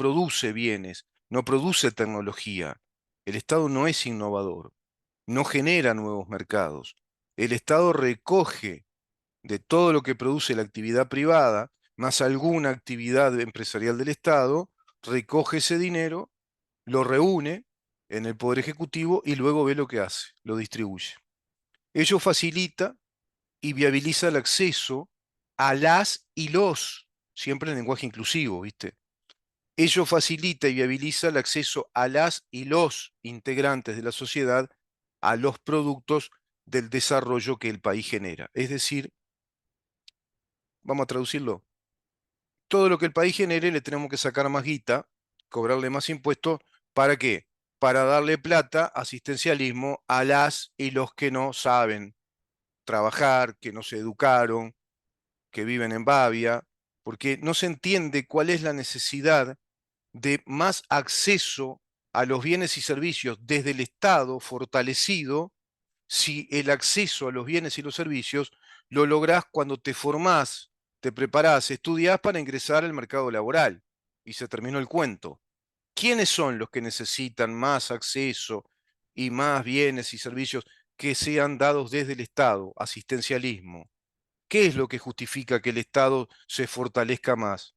produce bienes, no produce tecnología. El Estado no es innovador, no genera nuevos mercados. El Estado recoge de todo lo que produce la actividad privada, más alguna actividad empresarial del Estado, recoge ese dinero, lo reúne en el Poder Ejecutivo y luego ve lo que hace, lo distribuye. Ello facilita y viabiliza el acceso a las y los, siempre en lenguaje inclusivo, ¿viste? Ello facilita y viabiliza el acceso a las y los integrantes de la sociedad a los productos del desarrollo que el país genera. Es decir, vamos a traducirlo, todo lo que el país genere le tenemos que sacar más guita, cobrarle más impuestos, ¿para qué? Para darle plata, asistencialismo a las y los que no saben trabajar, que no se educaron, que viven en Bavia, porque no se entiende cuál es la necesidad de más acceso a los bienes y servicios desde el Estado fortalecido, si el acceso a los bienes y los servicios lo lográs cuando te formás, te preparás, estudiás para ingresar al mercado laboral. Y se terminó el cuento. ¿Quiénes son los que necesitan más acceso y más bienes y servicios que sean dados desde el Estado? Asistencialismo. ¿Qué es lo que justifica que el Estado se fortalezca más?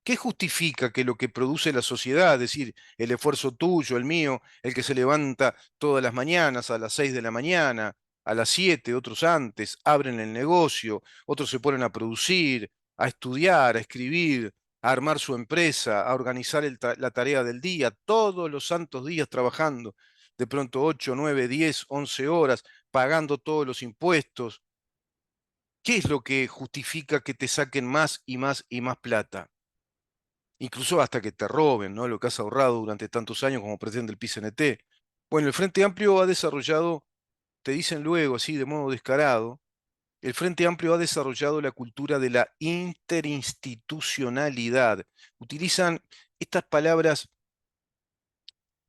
¿Qué justifica que lo que produce la sociedad, es decir, el esfuerzo tuyo, el mío, el que se levanta todas las mañanas a las 6 de la mañana, a las 7, otros antes, abren el negocio, otros se ponen a producir, a estudiar, a escribir, a armar su empresa, a organizar la tarea del día, todos los santos días trabajando, de pronto 8, 9, 10, 11 horas, pagando todos los impuestos? ¿Qué es lo que justifica que te saquen más y más y más plata? Incluso hasta que te roben, ¿no? Lo que has ahorrado durante tantos años como pretende el PCNT. Bueno, el Frente Amplio ha desarrollado, te dicen luego así de modo descarado, el Frente Amplio ha desarrollado la cultura de la interinstitucionalidad. Utilizan estas palabras,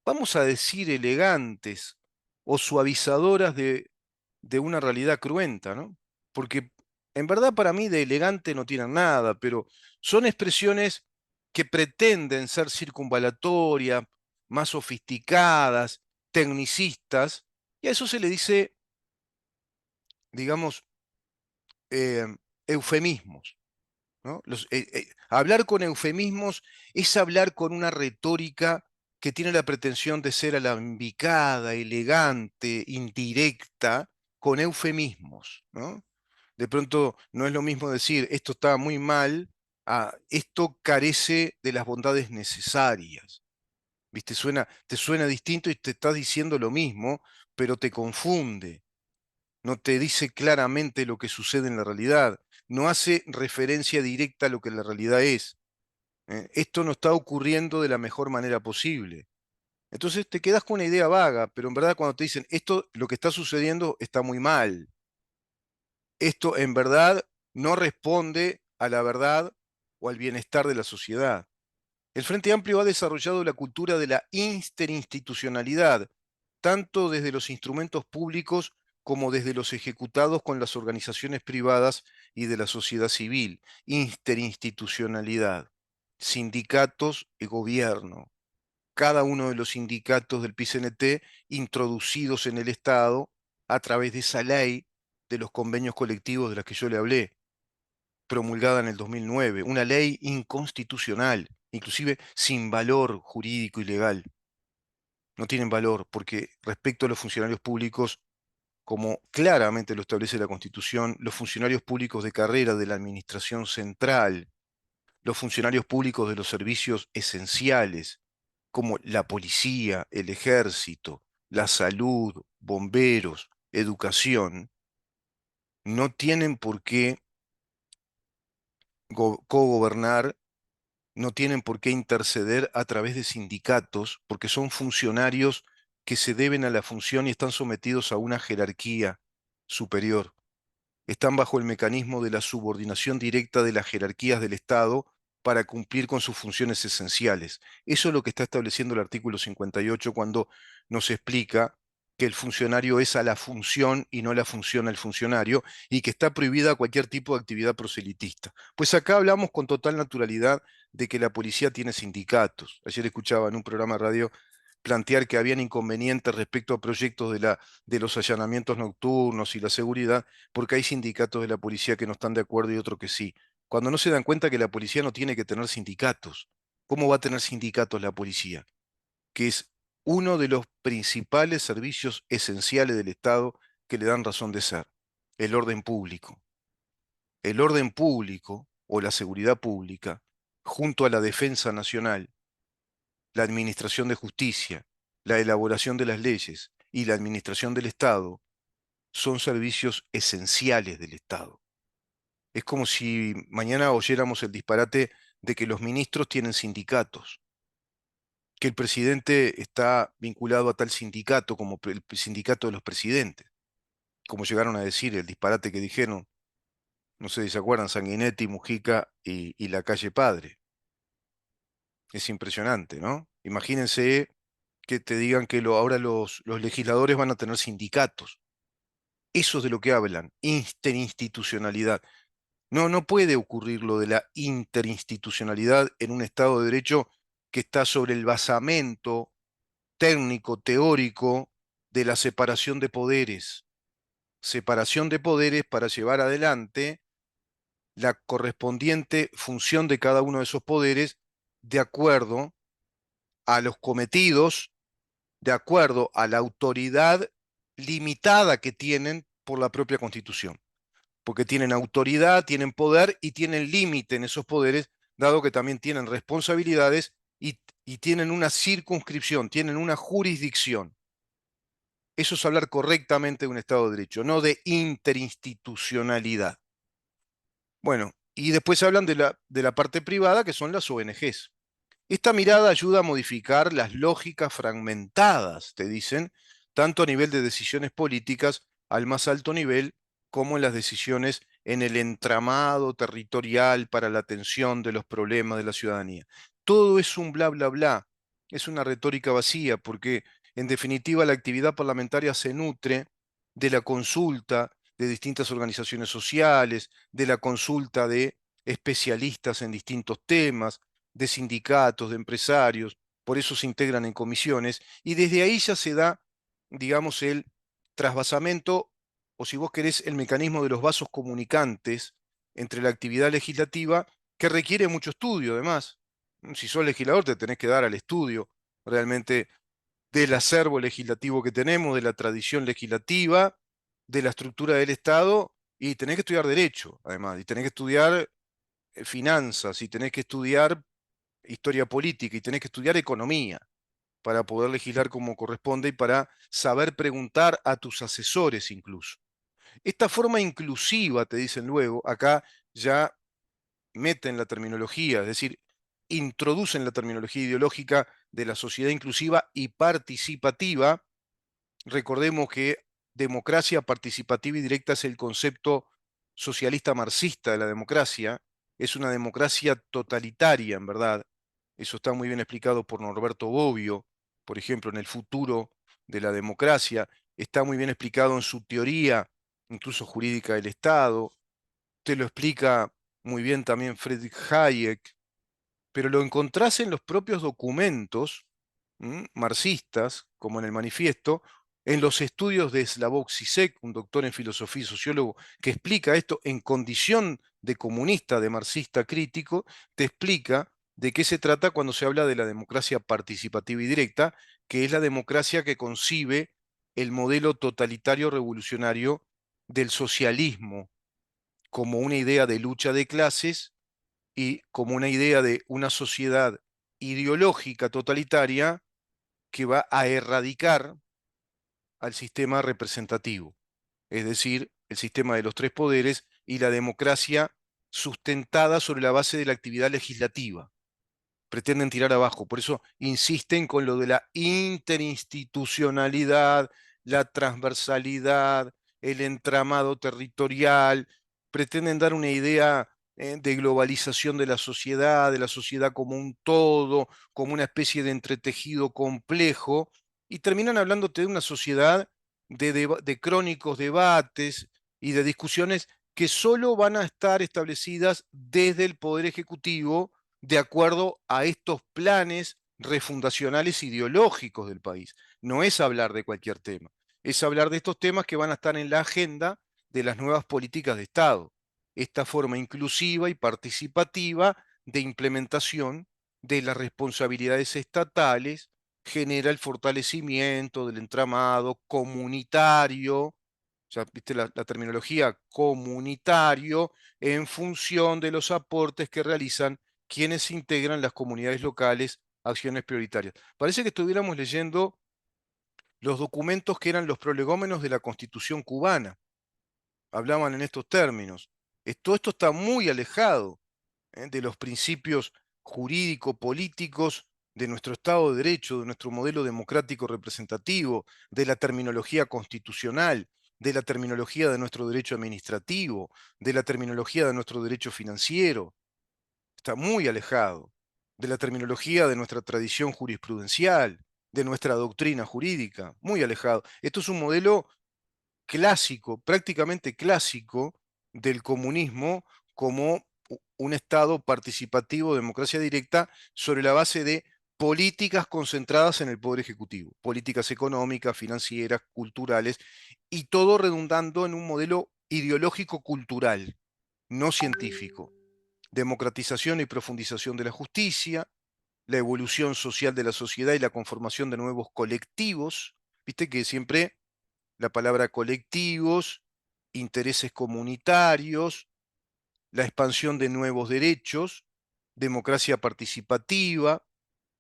vamos a decir, elegantes o suavizadoras de una realidad cruenta, ¿no? Porque en verdad para mí de elegante no tienen nada, pero son expresiones que pretenden ser circunvalatorias, más sofisticadas, tecnicistas, y a eso se le dice, digamos, eh, eufemismos, ¿no? Hablar con eufemismos es hablar con una retórica que tiene la pretensión de ser alambicada, elegante, indirecta, con eufemismos, ¿no? De pronto no es lo mismo decir esto está muy mal a esto carece de las bondades necesarias. ¿Viste? Te suena distinto y te está diciendo lo mismo, pero te confunde, no te dice claramente lo que sucede en la realidad, no hace referencia directa a lo que la realidad es. Esto no está ocurriendo de la mejor manera posible. Entonces te quedas con una idea vaga, pero en verdad cuando te dicen esto, lo que está sucediendo está muy mal, esto en verdad no responde a la verdad o al bienestar de la sociedad. El Frente Amplio ha desarrollado la cultura de la interinstitucionalidad, tanto desde los instrumentos públicos como desde los ejecutados con las organizaciones privadas y de la sociedad civil. Interinstitucionalidad, sindicatos y gobierno. Cada uno de los sindicatos del PCNT introducidos en el Estado a través de esa ley de los convenios colectivos de las que yo le hablé, promulgada en el 2009, una ley inconstitucional, inclusive sin valor jurídico y legal. No tienen valor porque respecto a los funcionarios públicos, como claramente lo establece la Constitución, los funcionarios públicos de carrera de la Administración Central, los funcionarios públicos de los servicios esenciales, como la policía, el ejército, la salud, bomberos, educación, no tienen por qué cogobernar, no tienen por qué interceder a través de sindicatos, porque son funcionarios que se deben a la función y están sometidos a una jerarquía superior. Están bajo el mecanismo de la subordinación directa de las jerarquías del Estado para cumplir con sus funciones esenciales. Eso es lo que está estableciendo el artículo 58 cuando nos explica que el funcionario es a la función y no la función al funcionario, y que está prohibida cualquier tipo de actividad proselitista. Pues acá hablamos con total naturalidad de que la policía tiene sindicatos. Ayer escuchaba en un programa de radio plantear que habían inconvenientes respecto a proyectos de los allanamientos nocturnos y la seguridad, porque hay sindicatos de la policía que no están de acuerdo y otros que sí. Cuando no se dan cuenta que la policía no tiene que tener sindicatos. ¿Cómo va a tener sindicatos la policía? Que es uno de los principales servicios esenciales del Estado que le dan razón de ser, el orden público. El orden público o la seguridad pública, junto a la defensa nacional, la administración de justicia, la elaboración de las leyes y la administración del Estado, son servicios esenciales del Estado. Es como si mañana oyéramos el disparate de que los ministros tienen sindicatos, que el presidente está vinculado a tal sindicato como el sindicato de los presidentes, como llegaron a decir el disparate que dijeron, no sé si se acuerdan, Sanguinetti, Mujica y la calle Padre. Es impresionante, ¿no? Imagínense que te digan que ahora los legisladores van a tener sindicatos. Eso es de lo que hablan, interinstitucionalidad. No, no puede ocurrir lo de la interinstitucionalidad en un Estado de Derecho que está sobre el basamento técnico, teórico de la separación de poderes. Separación de poderes para llevar adelante la correspondiente función de cada uno de esos poderes de acuerdo a los cometidos, de acuerdo a la autoridad limitada que tienen por la propia Constitución. Porque tienen autoridad, tienen poder y tienen límite en esos poderes, dado que también tienen responsabilidades y tienen una circunscripción, tienen una jurisdicción. Eso es hablar correctamente de un Estado de Derecho, no de interinstitucionalidad. Bueno, y después hablan de la parte privada, que son las ONGs. Esta mirada ayuda a modificar las lógicas fragmentadas, te dicen, tanto a nivel de decisiones políticas al más alto nivel, como en las decisiones en el entramado territorial para la atención de los problemas de la ciudadanía. Todo es un bla, bla, bla. Es una retórica vacía, porque en definitiva la actividad parlamentaria se nutre de la consulta de distintas organizaciones sociales, de la consulta de especialistas en distintos temas, de sindicatos, de empresarios, por eso se integran en comisiones, y desde ahí ya se da, digamos, el trasvasamento, o si vos querés, el mecanismo de los vasos comunicantes entre la actividad legislativa, que requiere mucho estudio, además. Si sos legislador, te tenés que dar al estudio realmente del acervo legislativo que tenemos, de la tradición legislativa, de la estructura del Estado, y tenés que estudiar derecho, además, y tenés que estudiar finanzas, y tenés que estudiar historia política, y tenés que estudiar economía para poder legislar como corresponde y para saber preguntar a tus asesores incluso. Esta forma inclusiva, te dicen luego, acá ya meten la terminología, es decir, introducen la terminología ideológica de la sociedad inclusiva y participativa. Recordemos que democracia participativa y directa es el concepto socialista marxista de la democracia. Es una democracia totalitaria, en verdad. Eso está muy bien explicado por Norberto Bobbio, por ejemplo, en El futuro de la democracia. Está muy bien explicado en su teoría, incluso jurídica del Estado. Te lo explica muy bien también Friedrich Hayek, pero lo encontrás en los propios documentos marxistas, como en el manifiesto, en los estudios de Slavoj Zizek, un doctor en filosofía y sociólogo, que explica esto en condición de comunista, de marxista crítico, te explica de qué se trata cuando se habla de la democracia participativa y directa, que es la democracia que concibe el modelo totalitario revolucionario del socialismo como una idea de lucha de clases y como una idea de una sociedad ideológica totalitaria que va a erradicar al sistema representativo, es decir, el sistema de los tres poderes y la democracia sustentada sobre la base de la actividad legislativa. Pretenden tirar abajo, por eso insisten con lo de la interinstitucionalidad, la transversalidad, el entramado territorial, pretenden dar una idea de globalización de la sociedad como un todo, como una especie de entretejido complejo, y terminan hablándote de una sociedad de crónicos debates y de discusiones que solo van a estar establecidas desde el Poder Ejecutivo de acuerdo a estos planes refundacionales ideológicos del país. No es hablar de cualquier tema, es hablar de estos temas que van a estar en la agenda de las nuevas políticas de Estado. Esta forma inclusiva y participativa de implementación de las responsabilidades estatales genera el fortalecimiento del entramado comunitario, o sea, viste la terminología comunitario, en función de los aportes que realizan quienes integran las comunidades locales, acciones prioritarias. Parece que estuviéramos leyendo los documentos que eran los prolegómenos de la Constitución cubana. Hablaban en estos términos. Todo esto está muy alejado de los principios jurídico-políticos de nuestro Estado de Derecho, de nuestro modelo democrático representativo, de la terminología constitucional, de la terminología de nuestro derecho administrativo, de la terminología de nuestro derecho financiero. Está muy alejado de la terminología de nuestra tradición jurisprudencial, de nuestra doctrina jurídica, muy alejado. Esto es un modelo clásico, prácticamente clásico, del comunismo como un Estado participativo, democracia directa, sobre la base de políticas concentradas en el Poder Ejecutivo, políticas económicas, financieras, culturales, y todo redundando en un modelo ideológico cultural, no científico. Democratización y profundización de la justicia, la evolución social de la sociedad y la conformación de nuevos colectivos. Viste que siempre la palabra colectivos, intereses comunitarios, la expansión de nuevos derechos, democracia participativa,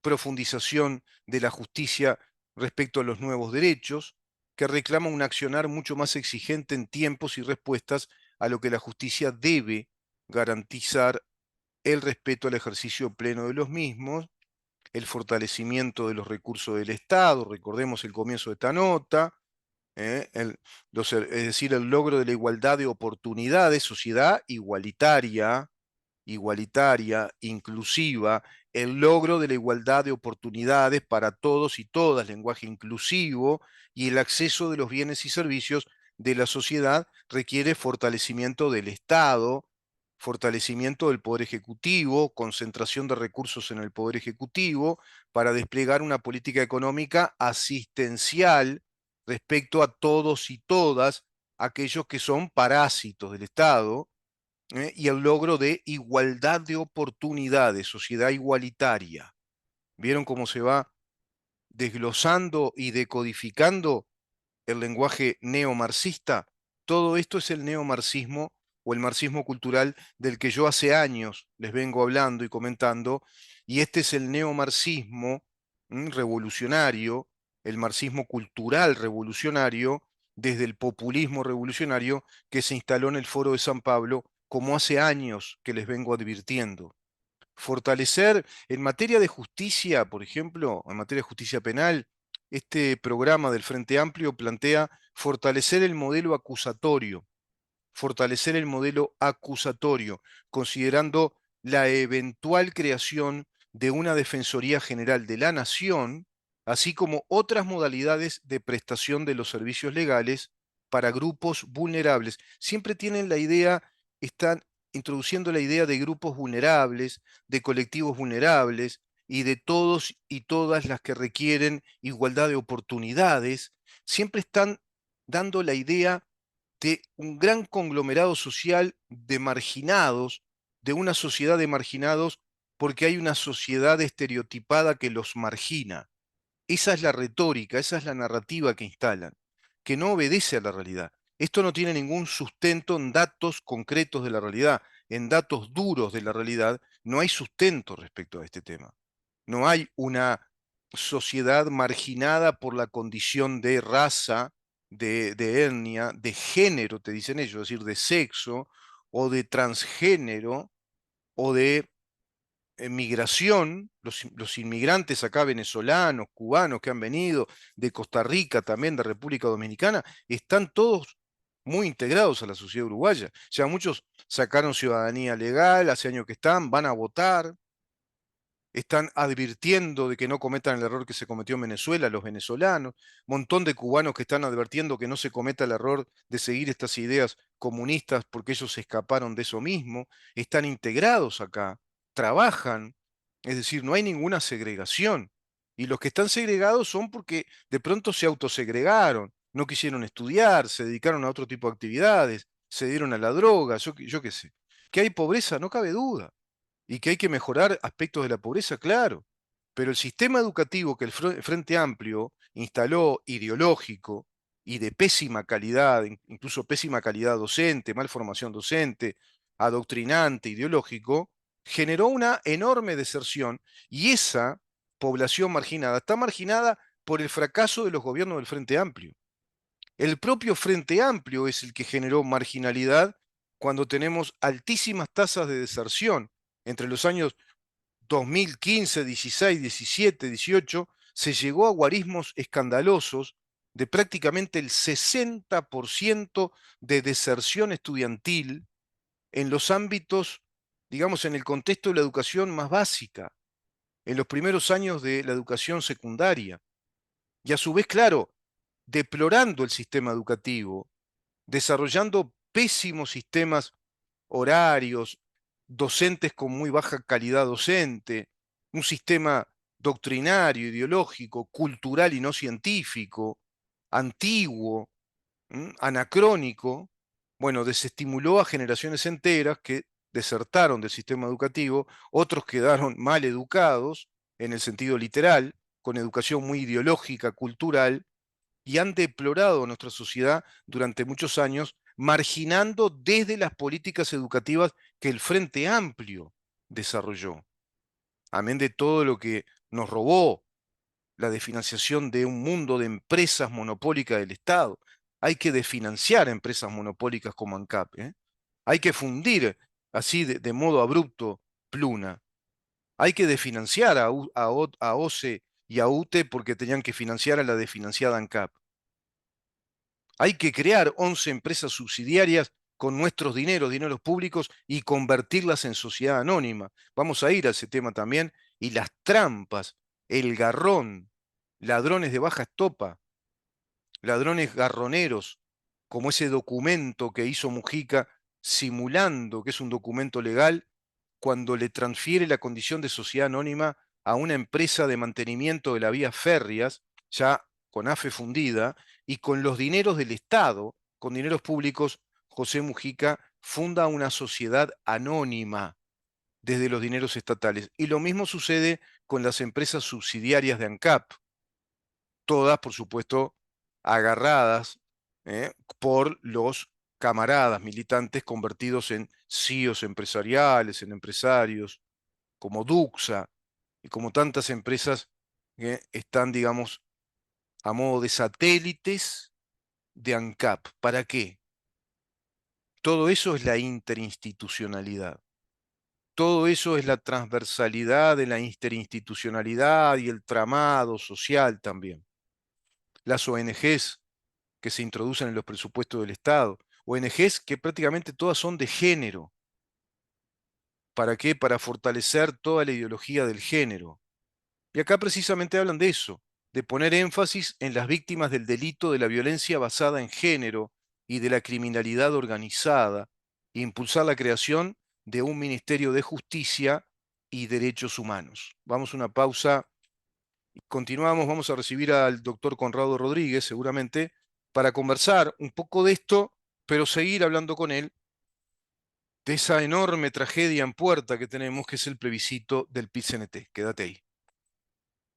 profundización de la justicia respecto a los nuevos derechos, que reclama un accionar mucho más exigente en tiempos y respuestas a lo que la justicia debe garantizar, el respeto al ejercicio pleno de los mismos, el fortalecimiento de los recursos del Estado, recordemos el comienzo de esta nota, es decir, el logro de la igualdad de oportunidades, sociedad igualitaria, inclusiva, el logro de la igualdad de oportunidades para todos y todas, lenguaje inclusivo, y el acceso de los bienes y servicios de la sociedad requiere fortalecimiento del Estado, fortalecimiento del Poder Ejecutivo, concentración de recursos en el Poder Ejecutivo para desplegar una política económica asistencial respecto a todos y todas aquellos que son parásitos del Estado, y el logro de igualdad de oportunidades, sociedad igualitaria. ¿Vieron cómo se va desglosando y decodificando el lenguaje neomarxista? Todo esto es el neomarxismo o el marxismo cultural del que yo hace años les vengo hablando y comentando, y este es el neomarxismo revolucionario, el marxismo cultural revolucionario, desde el populismo revolucionario que se instaló en el Foro de San Pablo, como hace años que les vengo advirtiendo. Fortalecer en materia de justicia, por ejemplo, en materia de justicia penal, este programa del Frente Amplio plantea fortalecer el modelo acusatorio, considerando la eventual creación de una Defensoría General de la Nación, así como otras modalidades de prestación de los servicios legales para grupos vulnerables. Siempre tienen la idea, están introduciendo la idea de grupos vulnerables, de colectivos vulnerables y de todos y todas las que requieren igualdad de oportunidades. Siempre están dando la idea de un gran conglomerado social de marginados, de una sociedad de marginados, porque hay una sociedad estereotipada que los margina. Esa es la retórica, esa es la narrativa que instalan, que no obedece a la realidad. Esto no tiene ningún sustento en datos concretos de la realidad, en datos duros de la realidad, no hay sustento respecto a este tema. No hay una sociedad marginada por la condición de raza, de etnia, de género, te dicen ellos, es decir, de sexo, o de transgénero, o de migración. Los inmigrantes acá, venezolanos, cubanos que han venido, de Costa Rica también, de República Dominicana, están todos muy integrados a la sociedad uruguaya. O sea, muchos sacaron ciudadanía legal, hace años que están, van a votar, están advirtiendo de que no cometan el error que se cometió en Venezuela, los venezolanos, montón de cubanos que están advirtiendo que no se cometa el error de seguir estas ideas comunistas porque ellos se escaparon de eso mismo, están integrados acá, trabajan, es decir, no hay ninguna segregación. Y los que están segregados son porque de pronto se autosegregaron, no quisieron estudiar, se dedicaron a otro tipo de actividades, se dieron a la droga, yo qué sé. Que hay pobreza, no cabe duda y que hay que mejorar aspectos de la pobreza, claro. Pero el sistema educativo que el Frente Amplio instaló, ideológico y de pésima calidad, incluso pésima calidad docente, mal formación docente, adoctrinante, ideológico, generó una enorme deserción y esa población marginada está marginada por el fracaso de los gobiernos del Frente Amplio. El propio Frente Amplio es el que generó marginalidad cuando tenemos altísimas tasas de deserción. Entre los años 2015, 16, 17, 18, se llegó a guarismos escandalosos de prácticamente el 60% de deserción estudiantil en los ámbitos, digamos, en el contexto de la educación más básica, en los primeros años de la educación secundaria. Y a su vez, claro, deplorando el sistema educativo, desarrollando pésimos sistemas horarios, docentes con muy baja calidad docente, un sistema doctrinario, ideológico, cultural y no científico, antiguo, anacrónico, bueno, desestimuló a generaciones enteras que desertaron del sistema educativo, otros quedaron mal educados, en el sentido literal, con educación muy ideológica, cultural, y han deplorado a nuestra sociedad durante muchos años, marginando desde las políticas educativas que el Frente Amplio desarrolló. Amén de todo lo que nos robó la desfinanciación de un mundo de empresas monopólicas del Estado. Hay que desfinanciar a empresas monopólicas como ANCAP. Hay que fundir así de modo abrupto Pluna. Hay que desfinanciar a OCE y a UTE porque tenían que financiar a la desfinanciada ANCAP. Hay que crear 11 empresas subsidiarias con nuestros dineros públicos y convertirlas en sociedad anónima. Vamos a ir a ese tema también. Y las trampas, el garrón, ladrones de baja estopa, ladrones garroneros, como ese documento que hizo Mujica simulando que es un documento legal cuando le transfiere la condición de sociedad anónima a una empresa de mantenimiento de las vías férreas, ya con AFE fundida, y con los dineros del Estado, con dineros públicos, José Mujica funda una sociedad anónima desde los dineros estatales. Y lo mismo sucede con las empresas subsidiarias de ANCAP, todas, por supuesto, agarradas por los camaradas militantes convertidos en CEOs empresariales, en empresarios, como Duxa y como tantas empresas que están, digamos, a modo de satélites de ANCAP. ¿Para qué? Todo eso es la interinstitucionalidad. Todo eso es la transversalidad de la interinstitucionalidad y el tramado social también. Las ONGs que se introducen en los presupuestos del Estado, ONGs que prácticamente todas son de género. ¿Para qué? Para fortalecer toda la ideología del género. Y acá precisamente hablan de eso, de poner énfasis en las víctimas del delito de la violencia basada en género y de la criminalidad organizada, e impulsar la creación de un Ministerio de Justicia y Derechos Humanos. Vamos a una pausa, continuamos, vamos a recibir al doctor Conrado Rodríguez seguramente para conversar un poco de esto, pero seguir hablando con él de esa enorme tragedia en puerta que tenemos, que es el plebiscito del PIT-CNT. Quédate ahí.